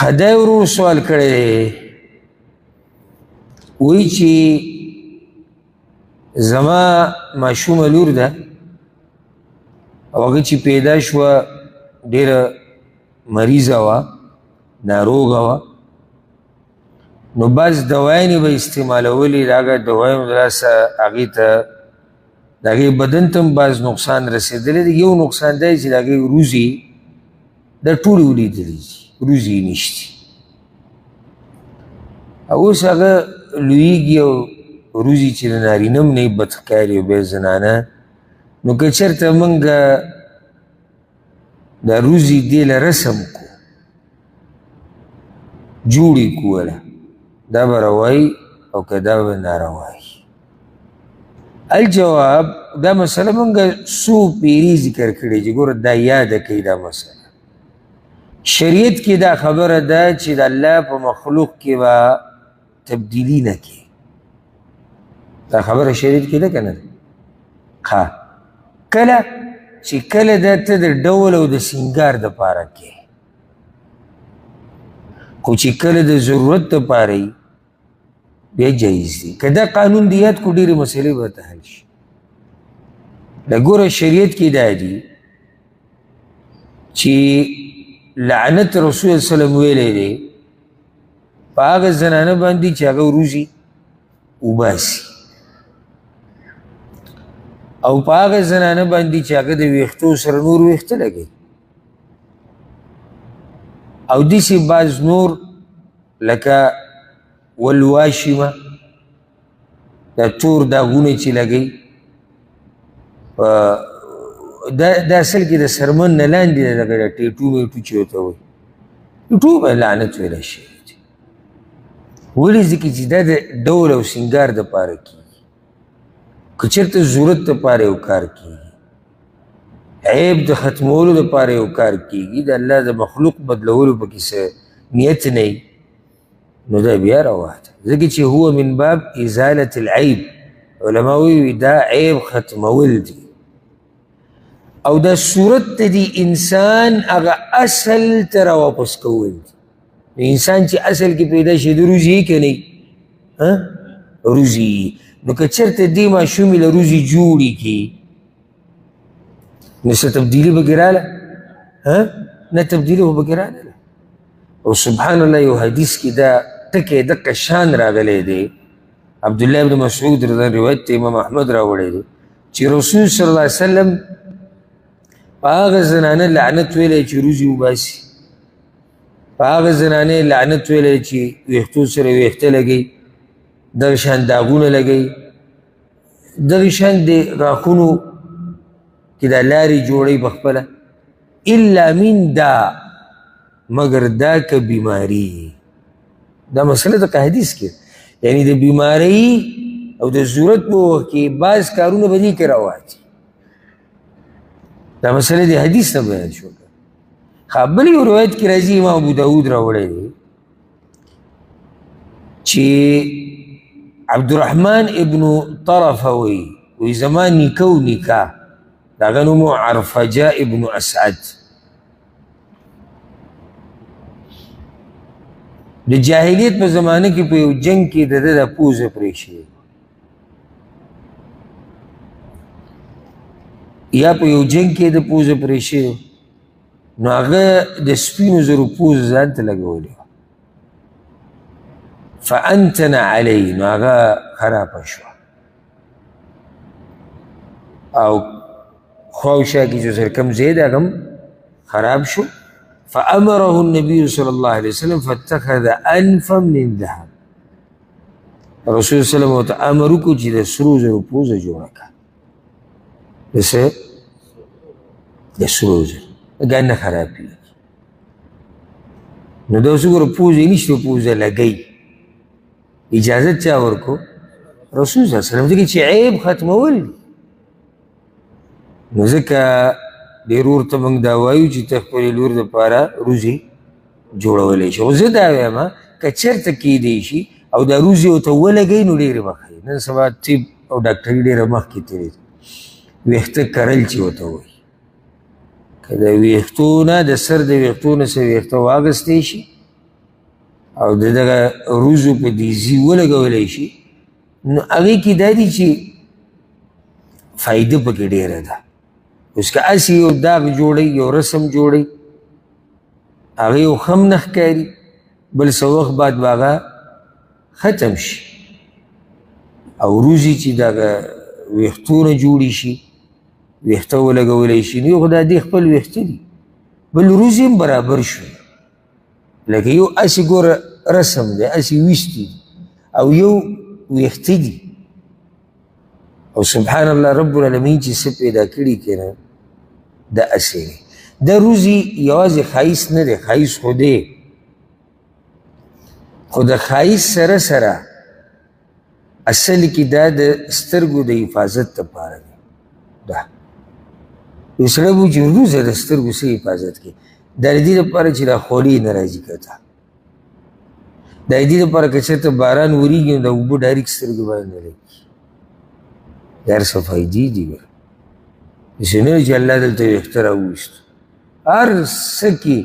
خدای ورور سوال کړی دی وایي چې زما ماشومه لور ده او هغه چې پیدا شوه ډېره مریضه وه ناروغه وه نو بعض دوايانې به استعمالولې د هغه دوايانو د لاسه هغې ته د هغې بدن ته هم بعض نقصان رسېدلی دی یو نقصان دی چې د هغې روزي دا ټولې ولیدلې دي روزي یې نشتي او اوس هغه لویږي او روزي چې د نارینه هم نه بد ښکاري او بیا زنانه نو که چېرته موږ دا روزي دې له رسم کو جوړې کوله دا به روایي او که دا به ناروایي الجواب دا مسله موږ څو پیري ذکر کړې چې ګوره دا یاده کوي دا مسله شریعت کې دا خبره ده چې د الله په مخلوق کې به تبدیلي نه کوي دا خبره شریعت کې ده که نه ده ښه کله چې کله دا ته د ډول او د سینګار دپاره کې خو چې کله د ضرورت دپاره یي بیا جایز دی که دا قانون دی یاد کو ډېرې مسلې به ته حل شي د ګوره شریعت کې دا دي چې لعنت رسول صلی وسلم ویلی دی په هغه زنانه باندې چې هغه روزي وباسي او په هغه زنانه باندې چې هغه د ویښتو سره نور ویښته لګوي او داسې بعض نور لکه والواشمه دا تور داغونه چې لګوي دا اصل کې د سرمن نه لاندې دغه ټیټو میټو چې ورته وایي ټیټو به لعنت ویلی شوی دی ولې ځکه چې دا د ډول او سینګار دپاره کېږي که چېرته ضرورت دپاره یو کار کېږي عیب د ختمولو دپاره یو کار کېږي د الله د مخلوق بدلولو پکې څه نیت نه وي نو دا بیا روا ده ځکه چې هو من باب ازالة العیب علما وایي دا عیب ختمول دي او دا صورت ته دی انسان هغه اصل ته راواپس کول دي انسان چې اصل کې پیدا شي د روزي یې که نه روزي نو که چېرته دې ماشومې له روزي جوړې کړي نو څه تبدیلي پکې راغله نه تبدیلي خو پکې راغله او سبحان الله یو حدیث کې دا ټکی دقه شان راغلی دی عبدالله ابن مسعود رضا روایت ته امام احمد راوړی دی چې رسول صلی الله علیه وسلم په هغه زنانه لعنت ویلی چې روزي وباسي په هغه زنانې لعنت ویلی چې ویښتو سره ویښته لګوي دغه شان داغونه لګوي دغه شان د غاښونو کې دا لارې جوړوي په خپله الا من دا مگر دا که بیماری دا مسله د حدیث کې یعنی د بیماری او د ضرورت په وخت کې بعض کارونه به دې کې رواجي دا مسله د حدیث نه بیان شو بل یو روایت کې راځي امام ابو داود راوړی دی چې عبدالرحمن ابن طرفه وی زما نیکه و نیکه د هغه نوم عرفجه ابن اسعد د جاهلیت په زمانه کې په یو جنگ کې د ده د پوزه پرې شوې یا په یو جنگ کې د پوزه پرې شوې نو هغه د سپینو زرو پوزه ځان ته لګولې وه فانتن علی نو هغه خرابه شوه او خواوشا کې چې سره کم ځای دی هغه هم خراب شو فامره النبي صلی الله علیه وسلم فاتخذ انفا من ذهب رسول صلی الله علیه وسلم ته امر وکړو چې د سرو زرو پوزه جوړه کړه د څه د سرو زرو ګان نه خرابېږي نو دا اوس وګوره پوزه یې نشته پوزه لګوي اجازت چا ورکړو رسول صلی الله علیه وسلم ځکه چې عیب ختمول دي نو ځکه ډېر ورته موږ دا وایو چې ته خپلې لور دپاره روزي جوړولی شي خو زه دا وایم که چېرته کیدی شي او دا روزي ورته ولګوي نو ډېرې به ښه نن سبا طب او ډاکټري ډېره مخکې تللې ده ویښته کرل چې ورته وایي که د ویښتو نه د سر د ویښتو نه څه ویښته واخیستی شي او دغه روزو په دیزي ولګولی شي نو هغې کې دا دي چې فایده پکې ډېره ده. اوس که هسې یو داغ جوړوي یو رسم جوړوي هغې یو ښه هم نه ښکاري بل څه وخت بعد به هغه ختم شي. او روزي چې دغه ویښتو نه جوړې شي ویښته ولګولی شي نو یو خو دا دې خپل ویښته دي بل روزي هم برابر شو لکه یو هسې ګوره رسم دی هسې ویستي او یو ویښته دي او سبحان الله رب العالمین چې څه پیدا کړي که نه دا هسې دی. دا روزي یوازې ښایست نه دی ښایست خو دی خو د ښایست سره سره اصل کې دا د سترګو د حفاظت دپاره دی. دا یو سړی به چې روزه د سترګو څه حفاظت کوي دا د دې دپاره چې دا خولې نه راځي کته دا د دې دپاره که چېرته باران وریږي نو د اوبه ډایرکټ سترګو باندې نه لګي دا هر څه فایدې دي ګوره داسې نه چې الله دلته ویښته راوویستو هر څه کې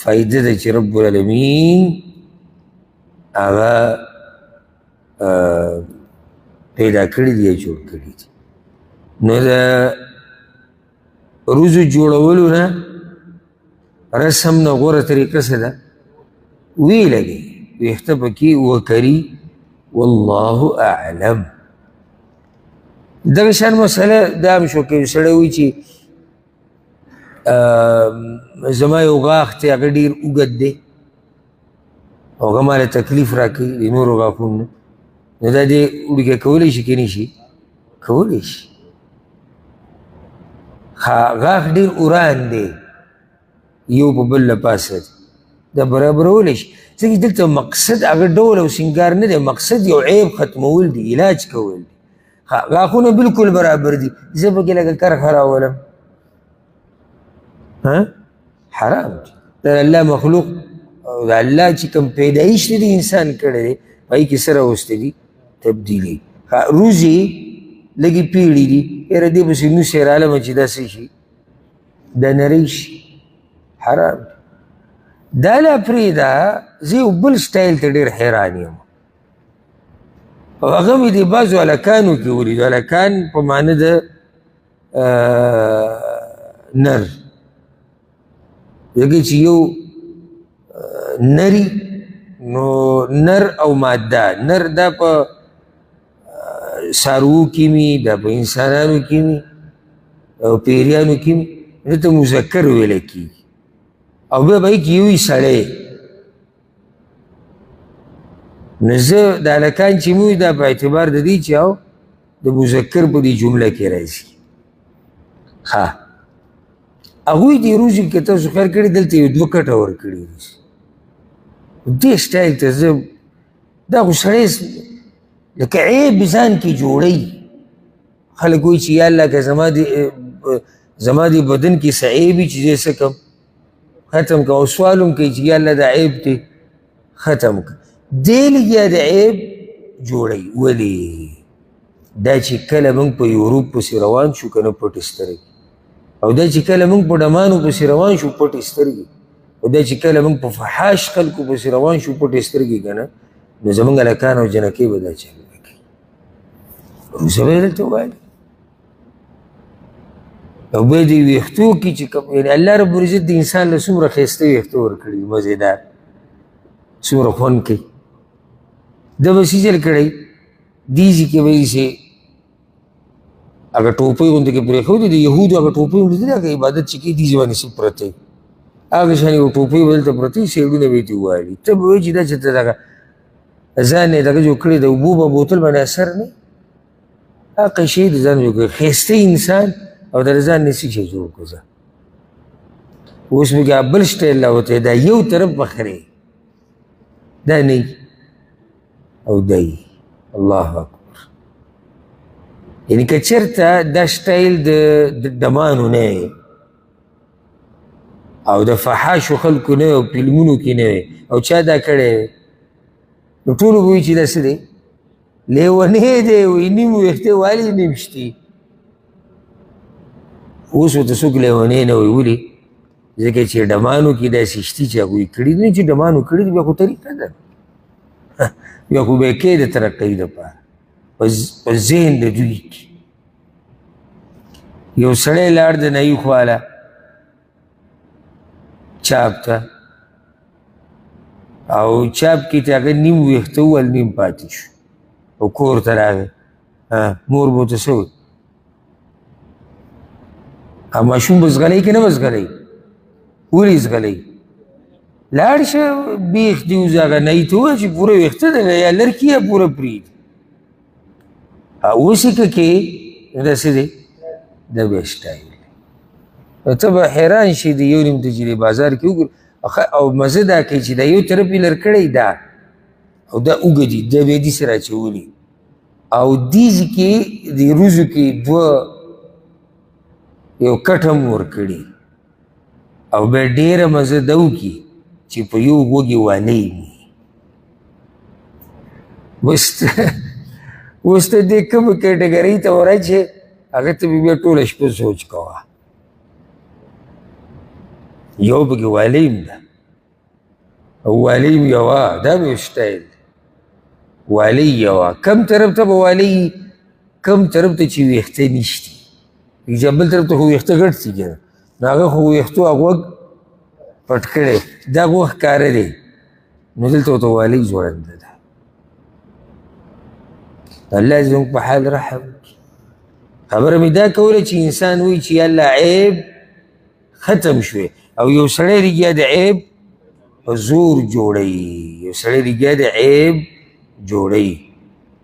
فایده ده چې رب العالمین هغه پیدا کړي دي یا جوړ کړي دي. نو د روزو جوړولو نه رسم نه غوره طریقه څه ده ویې لګوي ویښته پکې وکري والله اعلم. دغه شان مسله دا هم شو که یو سړی وایي چې زما یو غاښ دی هغه ډېر اوږد دی او هغه ماله تکلیف راکوي د نورو غاښونو نه نو دا دې وړوکی کولی شي که نه شي کولی شي. غاښ ډېر وران دی یو په بل له پاسه دی دا برابرولی شي ځکه دلته مقصد هغه ډول او سینګار نه دی مقصد یو عیب ختمول دی علاج کول دی. غاښونه بلکل برابر دي زه پکې لکه کرښه راولم حرام دی. د الله مخلوق او د الله چې کوم پیدایش دی د انسان کړی دی په هغې کې څه راوستی دي تبدیلي. روزي لږې پیړې دي یاره دې پسې نوس یې رالمه چې دا څه شي دا نری شي حرام دی. دا لا پرېږده زه یو بل سټایل ته ډېر حیران یم او هغه مې د بعضو هلکانو کې ولیدو هلکان په معنی د نر ځکه چې یو نری نو نر او ماده نر دا په څاروو کې وي دا په انسانانو کې وي او پیریانو کې وي دته مذکر ویلی کېږي او بیا به یې کې یو سړی نو زه د هلکان چې مو دا په اعتبار د دې چې او د مذکر په دې جمله کې راځي ښه هغوی دې روزي کې تاسو خیر کړي دلته یو دوه کټه ورکړي دې سټایل ته زه دا خو سړی لکه عیب ځان کې جوړوي خلک وایي چې یا الله که زما دې بدن کې څه عیب وي چې زه څه کړم ختم کړم او سوال هم کوي چې یا الله دا عیب دی ختم کړه دې لګیا د عیب جوړوي ولې دا چې کله موږ په یوروپ پسې روان شو که نه پټې سترګې او دا چې کله موږ په ډمانو پسې روان شو پټې سترګې او دا چې کله موږ په فحاش خلکو پسې روان شو پټې سترګې که نه نو زموږ هلکان او جنکۍ به دا چل وکړي روزه به یې دلته ووایي او بیا دې ویښتو کې چې کوم یعنې الله رب العزت د انسان له څومره ښایسته ویښته ورکړي مزېدار څومره خوند کوي ده به څه چل کړی دیزي کې به یې چې هغه ټوپۍ غوندې کې پرېښودې د یهودو هغه ټوپۍ غوندې دي هغه عبادت چې کوي دیزي باندې څه پرته وي هغه شان یو ټوپۍ به دلته پرته وي سیډونه به یې ترې ووالي ته به وایي چې دا چېرته دغه ځان یې دغه جوړ کړی د اوبو په بوتل باندې اثر نه هغه شی د ځان جوړ کړی ښایسته انسان او د ځان نه څه شی جوړ کړو اوس مې بل سټایل راوتی دا یو طرف بخرې دا نه او دی الله اکبر یعنی که چېرته دا سټایل د ډمانو نه او د فحاشو خلکو نه او فلمونو کې نه او چا دا کړی نو ټولو به وایي چې دا څه دی لیونی دی وایي نیم ویښته والي نیم شتي اوس ورته څوک لیونی نه وایي ولې ځکه چې ډمانو کې داسې شتي چې هغوی کړي دي چې ډمانو کړي دي بیا خو طریقه ده بیا خو به یې کې د ترقۍ دپاره په ذهن د دوی کې یو سړی لاړ د نعي خواله چاپ ته او چاپ کې ته هغه نیم ویښته وویل نیم پاتې شو او کور ته راغی مور به ورته څه وایي او ماشوم به زغلی که نه به زغلی ولې زغلی لاړ شه بیخ دې اوس هغه نعي ته ووایه چې پوره ویښته ده یا لرکي یا پوره پرېږدي اوس یې که کې داسې دی دا بیا سټایل دی ته به حیران شي د یو نیم ته چې د بازار کې وګورې او مزه دا کوي چې دا یو طرف یې لر کړی دا او دا اوږه دي دا بیا داسې راچولي او دې ځای کې د روزو کې یو کټ هم ورکړي او بیا ډېره مزه ده وکړي چې په یو غوږ یې والی وي اوس ته دې کومه کیټګرۍ ته ورچې هغه ته بیا ټوله شپه سوچ کوه یو پکې والیم ده او والیم یوه دا به سټایل دی والی یوه کم طرف ته به والی کم طرف ته چې ویښته نشتي بل طرف ته خو ویښته ګډ سي که نو هغه خو ویښتو غوږ پټ کړی دا غوږ ښکاره دی نو دلته ورته والی ځوړنده ده الله زموږ په حال رحم وکړي خبره مې دا کوله چې انسان وایي چې یالله عیب ختم شوې او یو سړی رښتیا د عیب په زور جوړوي یو سړی رښتیا د عیب جوړوي